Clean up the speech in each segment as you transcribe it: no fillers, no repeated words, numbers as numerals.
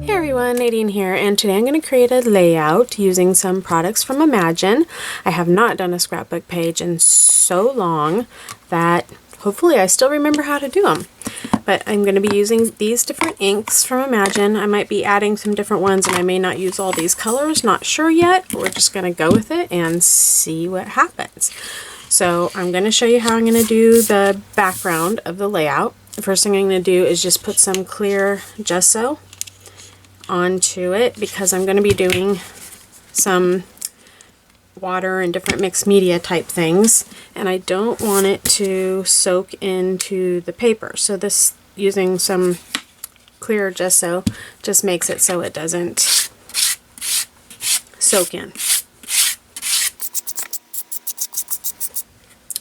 Hey everyone, Nadine here, and today I'm going to create a layout using some products from Imagine. I have not done a scrapbook page in so long that hopefully I still remember how to do them. But I'm going to be using these different inks from Imagine. I might be adding some different ones and I may not use all these colors, not sure yet, but we're just going to go with it and see what happens. So I'm going to show you how I'm going to do the background of the layout. The first thing I'm going to do is just put some clear gesso onto it because I'm going to be doing some water and different mixed media type things, and I don't want it to soak into the paper. So this, using some clear gesso, just makes it so it doesn't soak in.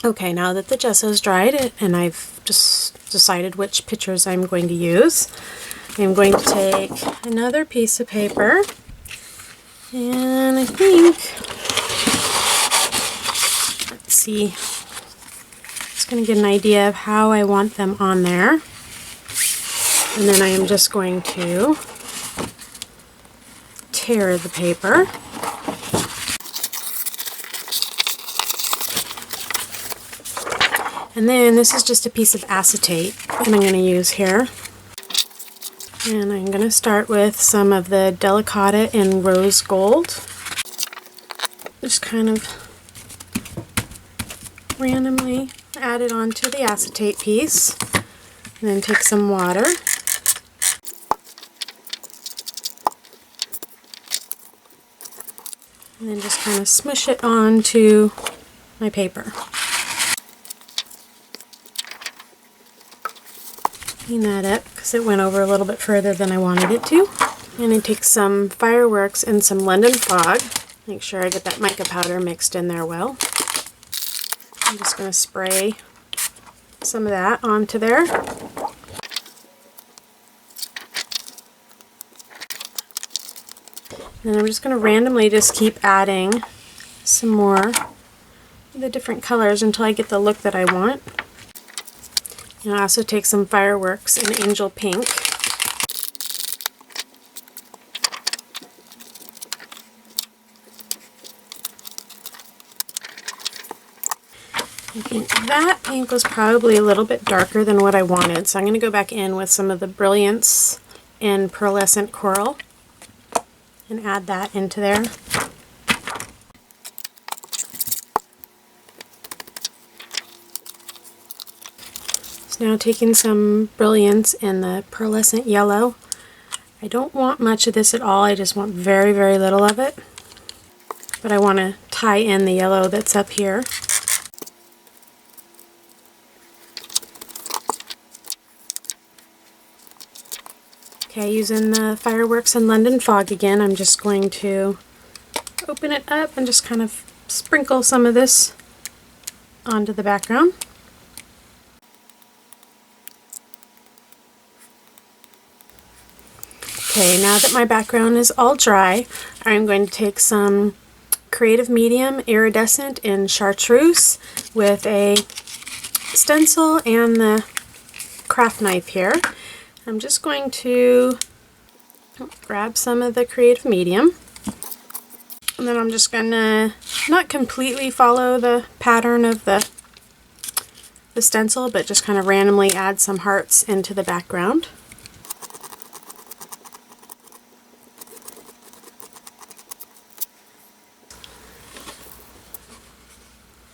Okay, now that the gesso's dried and I've just decided which pictures I'm going to use, I'm going to take another piece of paper, and I think, let's see, just going to get an idea of how I want them on there, and then I am just going to tear the paper. And then this is just a piece of acetate that I'm going to use here. And I'm going to start with some of the Delicata in Rose Gold. Just kind of randomly add it onto the acetate piece. And then take some water. And then just kind of smush it onto my paper. Clean that up because it went over a little bit further than I wanted it to. And I take some fireworks and some London fog. Make sure I get that mica powder mixed in there well. I'm just going to spray some of that onto there. And I'm just going to randomly just keep adding some more of the different colors until I get the look that I want. And I also take some fireworks in Angel Pink. I think that pink was probably a little bit darker than what I wanted, so I'm going to go back in with some of the Brilliance in Pearlescent Coral and add that into there. Now taking some Brilliance in the Pearlescent Yellow. I don't want much of this at all, I just want very, very little of it. But I want to tie in the yellow that's up here. Okay, using the fireworks and London fog again, I'm just going to open it up and just kind of sprinkle some of this onto the background. Okay, now that my background is all dry, I'm going to take some Creative Medium Iridescent in Chartreuse with a stencil and the craft knife here. I'm just going to grab some of the Creative Medium, and then I'm just going to not completely follow the pattern of the stencil, but just kind of randomly add some hearts into the background.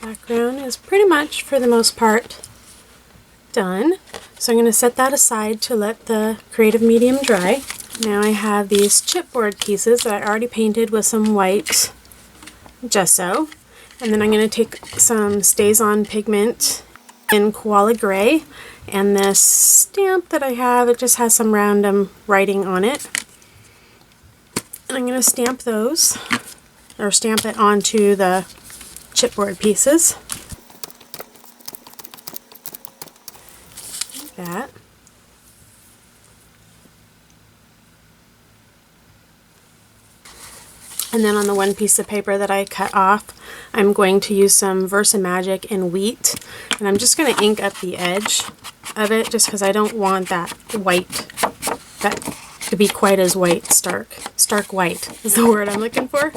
Background is pretty much, for the most part, done. So I'm going to set that aside to let the Creative Medium dry. Now I have these chipboard pieces that I already painted with some white gesso. And then I'm going to take some Stays On pigment in Koala Gray. And this stamp that I have, it just has some random writing on it. And I'm going to stamp those, or stamp it onto the chipboard pieces. Like that. And then on the one piece of paper that I cut off, I'm going to use some Versamagic in Wheat, and I'm just going to ink up the edge of it just because I don't want that white, that to be quite as white. Stark white is the word I'm looking for.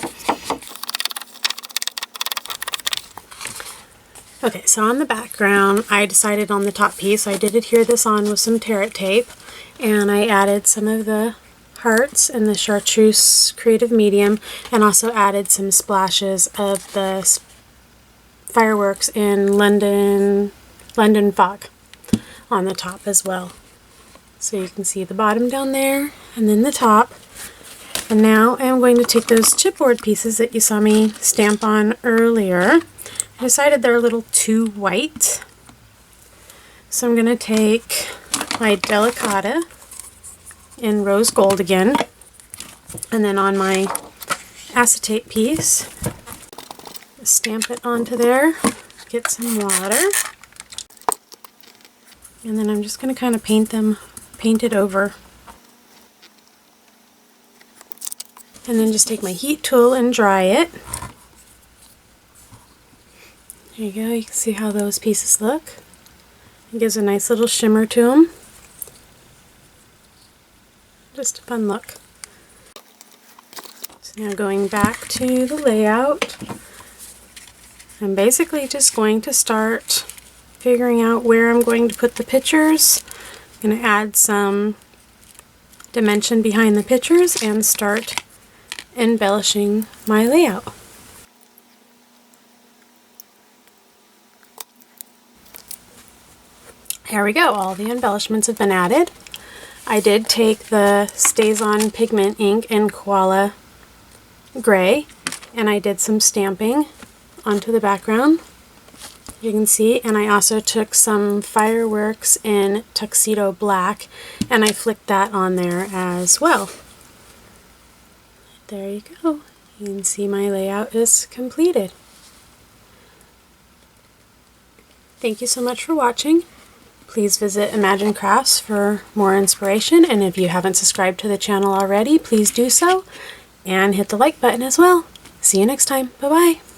Okay, so on the background, I decided on the top piece, I did adhere this on with some tear it tape, and I added some of the hearts in the chartreuse creative medium, and also added some splashes of the fireworks in London fog on the top as well. So you can see the bottom down there, and then the top. And now I'm going to take those chipboard pieces that you saw me stamp on earlier. I decided they're a little too white, so I'm going to take my Delicata in rose gold again, and then on my acetate piece, stamp it onto there, get some water, and then I'm just going to kind of paint it over. And then just take my heat tool and dry it. There you go, you can see how those pieces look. It gives a nice little shimmer to them. Just a fun look. So now going back to the layout, I'm basically just going to start figuring out where I'm going to put the pictures. I'm going to add some dimension behind the pictures and start embellishing my layout. There we go, all the embellishments have been added. I did take the StazOn pigment ink in Koala Gray, and I did some stamping onto the background, you can see, and I also took some fireworks in Tuxedo Black, and I flicked that on there as well. There you go. You can see my layout is completed. Thank you so much for watching. Please visit Imagine Crafts for more inspiration, and if you haven't subscribed to the channel already, please do so, and hit the like button as well. See you next time. Bye-bye.